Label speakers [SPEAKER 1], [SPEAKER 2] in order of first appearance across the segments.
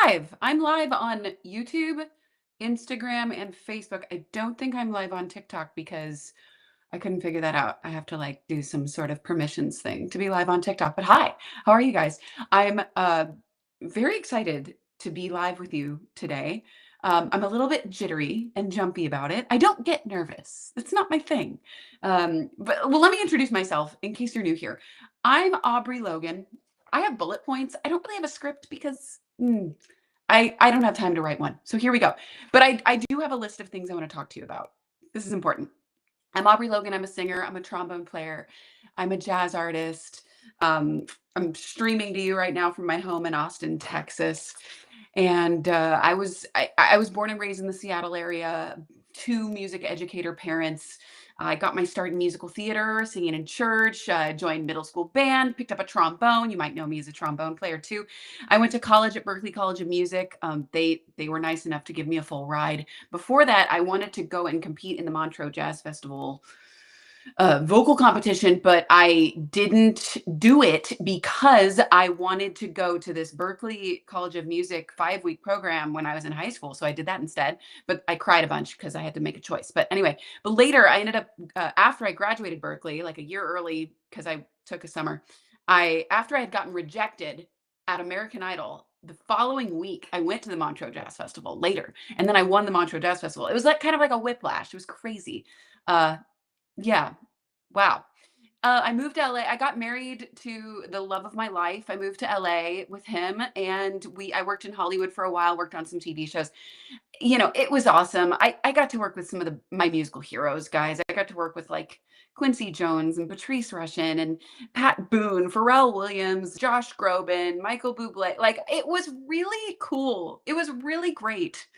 [SPEAKER 1] live. I'm live on YouTube, Instagram, and Facebook. I don't think I'm live on TikTok because I couldn't figure that out. I have to like do some sort of permissions thing to be live on TikTok. But hi, how are you guys? I'm very excited to be live with you today. I'm a little bit jittery and jumpy about it. I don't get nervous. It's not my thing. But well, let me introduce myself in case you're new here. I'm Aubrey Logan. I have bullet points. I don't really have a script because I don't have time to write one. So here we go. But I do have a list of things I want to talk to you about. This is important. I'm Aubrey Logan. I'm a singer. I'm a trombone player. I'm a jazz artist. I'm streaming to you right now from my home in Austin, Texas. And I was born and raised in the Seattle area. Two music educator parents. I got my start in musical theater, singing in church. Joined middle school band. Picked up a trombone. You might know me as a trombone player too. I went to college at Berklee College of Music. They were nice enough to give me a full ride. Before that, I wanted to go and compete in the Montreux Jazz Festival vocal competition, but I didn't do it because I wanted to go to this Berklee College of Music 5-week program when I was in high school. So I did that instead, but I cried a bunch because I had to make a choice. But anyway, but later I ended up, after I graduated Berklee, like a year early, because I took a summer, after I had gotten rejected at American Idol, the following week, I went to the Montreux Jazz Festival later, and then I won the Montreux Jazz Festival. It was like kind of like a whiplash. It was crazy. Uh, yeah. Wow. I moved to LA. I got married to the love of my life. I moved to LA with him and I worked in Hollywood for a while, worked on some TV shows. It was awesome. I got to work with some of my musical heroes, guys. I got to work with like Quincy Jones and Patrice Rushen and Pat Boone, Pharrell Williams, Josh Groban, Michael Bublé. Like it was really cool. It was really great.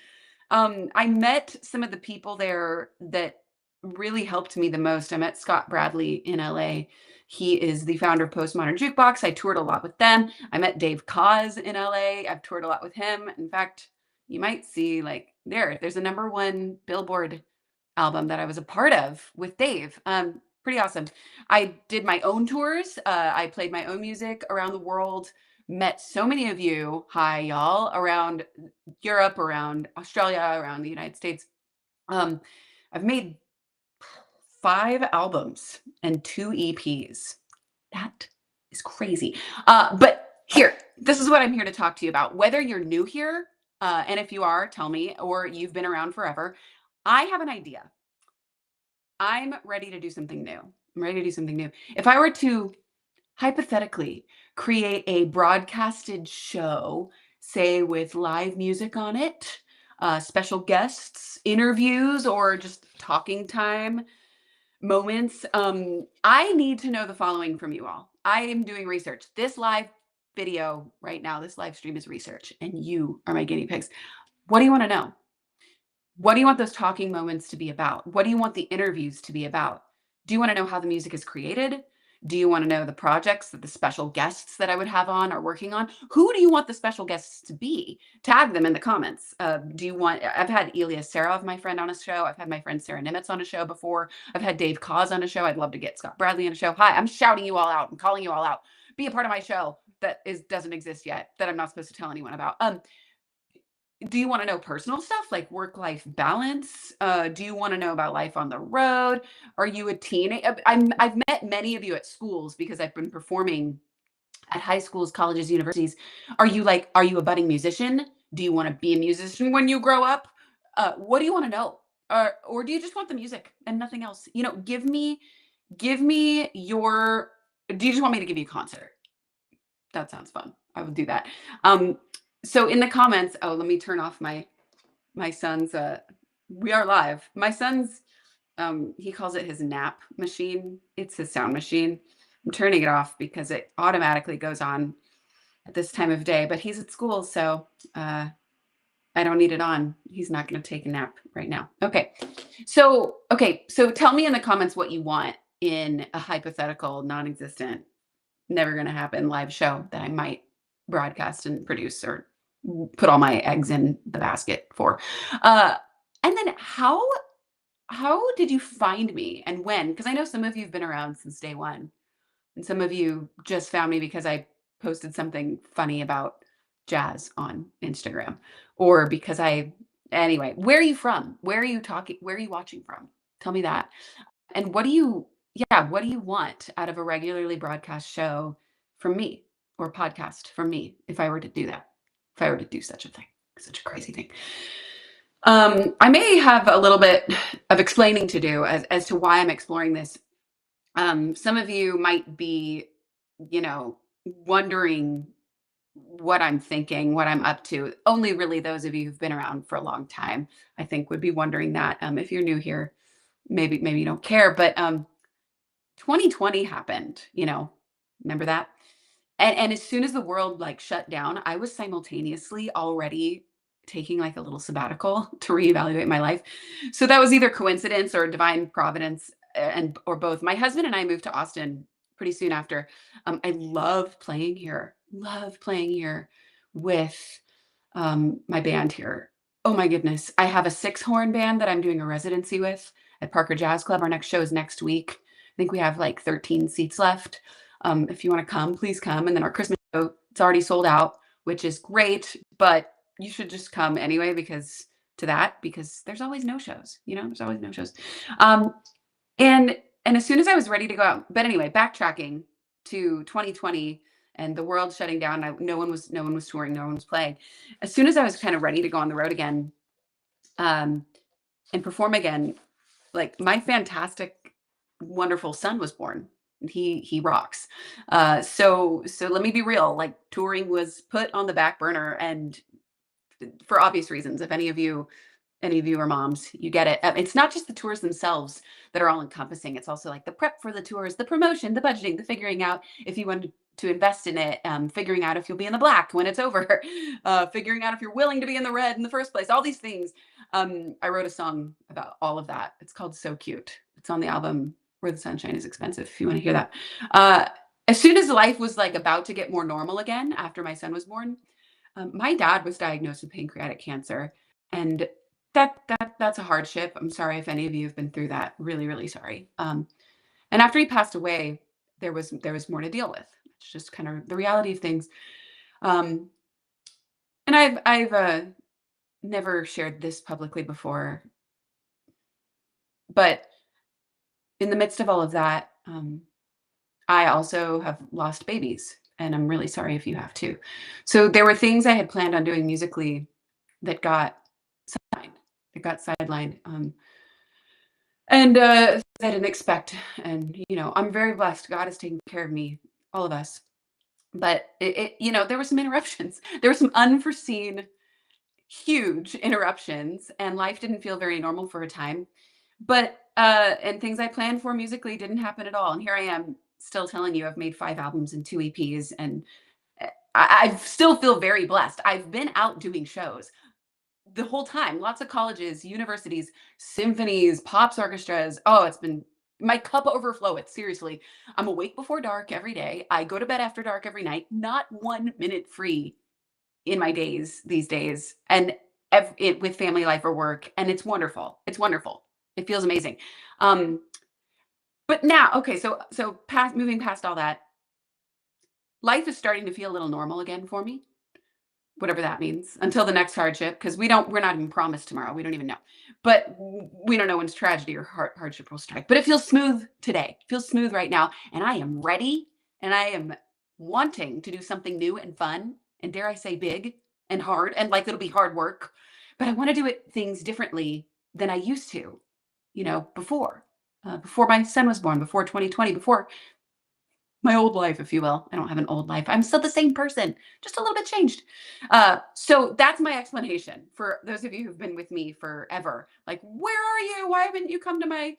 [SPEAKER 1] I met some of the people there that really helped me the most. I met Scott Bradley in LA. He is the founder of Postmodern Jukebox. I toured a lot with them. I met Dave Koz in LA. I've toured a lot with him. In fact, you might see like there's a #1 Billboard album that I was a part of with Dave. Pretty awesome. I did my own tours. I played my own music around the world. Met so many of you, hi y'all, around Europe, around Australia, around the United States. I've made 5 albums and 2 EPs. That is crazy. But here, this is what I'm here to talk to you about. Whether you're new here, and if you are, tell me, or you've been around forever, I have an idea. I'm ready to do something new. I'm ready to do something new. If I were to hypothetically create a broadcasted show, say with live music on it, special guests, interviews, or just talking time moments, I need to know the following from you all. I am doing research. This live video right now, this live stream is research, and you are my guinea pigs. What do you want to know? What do you want those talking moments to be about? What do you want the interviews to be about? Do you want to know how the music is created? Do you want to know the projects that the special guests that I would have on are working on? Who do you want the special guests to be? Tag them in the comments. I've had Ilya Serov, my friend, on a show. I've had my friend Sarah Nimitz on a show before. I've had Dave Koz on a show. I'd love to get Scott Bradley on a show. Hi, I'm shouting you all out. I'm calling you all out. Be a part of my show that doesn't exist yet, that I'm not supposed to tell anyone about. Do you want to know personal stuff like work-life balance? Do you want to know about life on the road? Are you a teen? I've met many of you at schools because I've been performing at high schools, colleges, universities. Are you a budding musician? Do you want to be a musician when you grow up? What do you want to know? Or do you just want the music and nothing else? Give me your, do you just want me to give you a concert? That sounds fun. I would do that. So in the comments, oh, let me turn off my son's, we are live. My son's, he calls it his nap machine. It's his sound machine. I'm turning it off because it automatically goes on at this time of day, but he's at school, so I don't need it on. He's not going to take a nap right now. Okay. So tell me in the comments what you want in a hypothetical, non-existent, never going to happen live show that I might broadcast and produce or put all my eggs in the basket for. And then how did you find me and when? Because I know some of you have been around since day one, and some of you just found me because I posted something funny about jazz on Instagram, or because I anyway, where are you from? Where are you talking where are you watching from? Tell me that. And what do you yeah, what do you want out of a regularly broadcast show from me or podcast from me if I were to do that? If I were to do such a thing, such a crazy thing. I may have a little bit of explaining to do as to why I'm exploring this. Some of you might be, you know, wondering what I'm thinking, what I'm up to. Only really those of you who've been around for a long time, I think, would be wondering that. If you're new here, maybe you don't care, but 2020 happened, remember that? And as soon as the world, like, shut down, I was simultaneously already taking, like, a little sabbatical to reevaluate my life. So that was either coincidence or divine providence, and or both. My husband and I moved to Austin pretty soon after. I love playing here with, my band here. Oh my goodness. I have a six-horn band that I'm doing a residency with at Parker Jazz Club. Our next show is next week. I think we have, like, 13 seats left. If you wanna come, please come, and then our Christmas show, it's already sold out, which is great, but you should just come anyway because there's always no shows, there's always no shows. Um, and as soon as I was ready to go out, but anyway, backtracking to 2020 and the world shutting down, no one was touring, no one was playing. As soon as I was kind of ready to go on the road again, um, and perform again, like, my fantastic, wonderful son was born. He rocks. So let me be real. Like, touring was put on the back burner, and for obvious reasons. If any of you are moms, you get it. It's not just the tours themselves that are all encompassing. It's also like the prep for the tours, the promotion, the budgeting, the figuring out if you want to invest in it, figuring out if you'll be in the black when it's over, figuring out if you're willing to be in the red in the first place. All these things. I wrote a song about all of that. It's called "So Cute." It's on the album "Where the Sunshine Is Expensive." If you want to hear that. Uh, as soon as life was, like, about to get more normal again after my son was born, my dad was diagnosed with pancreatic cancer, and that's a hardship. I'm sorry if any of you have been through that. Really, really sorry. And after he passed away, there was more to deal with. It's just kind of the reality of things. Um, and I've never shared this publicly before, but in the midst of all of that, I also have lost babies, and I'm really sorry if you have too. So there were things I had planned on doing musically that got sidelined. It got sidelined, and I didn't expect. And I'm very blessed. God is taking care of me, all of us. But there were some interruptions. There were some unforeseen, huge interruptions, and life didn't feel very normal for a time. But and things I planned for musically didn't happen at all. And here I am, still telling you I've made 5 albums and 2 EPs, and I still feel very blessed. I've been out doing shows the whole time. Lots of colleges, universities, symphonies, pops orchestras. Oh, it's been my cup overfloweth. Seriously. I'm awake before dark every day. I go to bed after dark every night. Not 1 minute free in my days these days. And with family life or work. And it's wonderful. It's wonderful. It feels amazing. Um, but now, okay, so moving past all that, life is starting to feel a little normal again for me, whatever that means, until the next hardship, because we're not even promised tomorrow. We don't even know. But we don't know when tragedy or hardship will strike. But it feels smooth today. It feels smooth right now. And I am ready, and I am wanting to do something new and fun, and dare I say big and hard, and like it'll be hard work. But I want to do things differently than I used to, before my son was born, before 2020, before my old life, if you will. I don't have an old life. I'm still the same person, just a little bit changed. So that's my explanation for those of you who've been with me forever. Like, where are you? Why haven't you come to my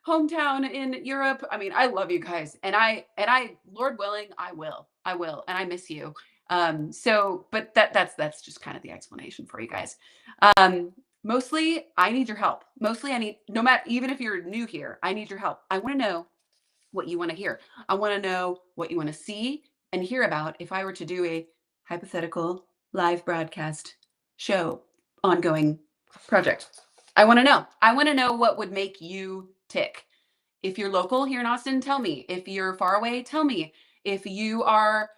[SPEAKER 1] hometown in Europe? I mean, I love you guys, and Lord willing, I will, and I miss you. But that's just kind of the explanation for you guys. Um, Mostly, I need your help. Mostly, I need, no matter, even if you're new here, I need your help. I want to know what you want to hear. I want to know what you want to see and hear about if I were to do a hypothetical live broadcast show, ongoing project. I want to know. I want to know what would make you tick. If you're local here in Austin, tell me. If you're far away, tell me. If you are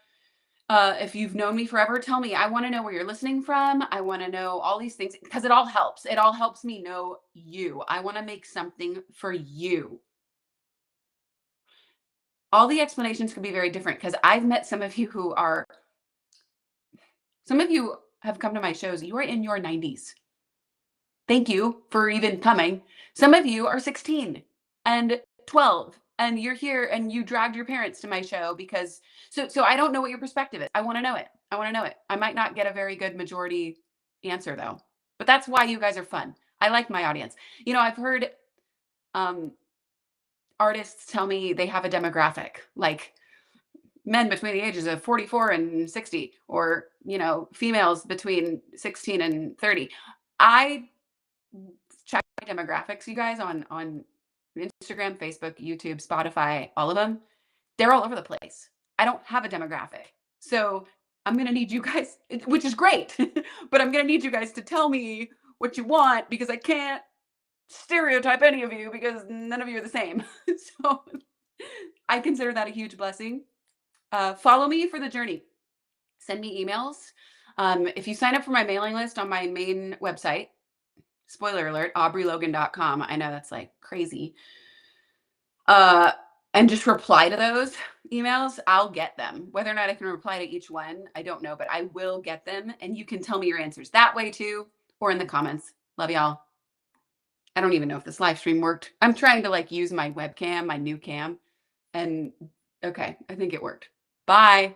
[SPEAKER 1] If you've known me forever, tell me. I want to know where you're listening from. I want to know all these things because it all helps. It all helps me know you. I want to make something for you. All the explanations could be very different because I've met some of you have come to my shows. You are in your 90s. Thank you for even coming. Some of you are 16 and 12 and you're here and you dragged your parents to my show because so I don't know what your perspective is. I want to know it. I want to know it. I might not get a very good majority answer though. But that's why you guys are fun. I like my audience. I've heard um artists tell me they have a demographic like men between the ages of 44 and 60 or, females between 16 and 30. I check my demographics, you guys, on Instagram, Facebook, YouTube, Spotify, all of them. They're all over the place. I don't have a demographic. So I'm going to need you guys, which is great, but I'm going to need you guys to tell me what you want because I can't stereotype any of you because none of you are the same. So I consider that a huge blessing. Follow me for the journey. Send me emails. If you sign up for my mailing list on my main website, spoiler alert, aubreylogan.com. I know that's like crazy. Uh, and just reply to those emails. I'll get them. Whether or not I can reply to each one, I don't know, but I will get them. And you can tell me your answers that way too, or in the comments. Love y'all. I don't even know if this live stream worked. I'm trying to like use my webcam, my new cam. And okay, I think it worked. Bye.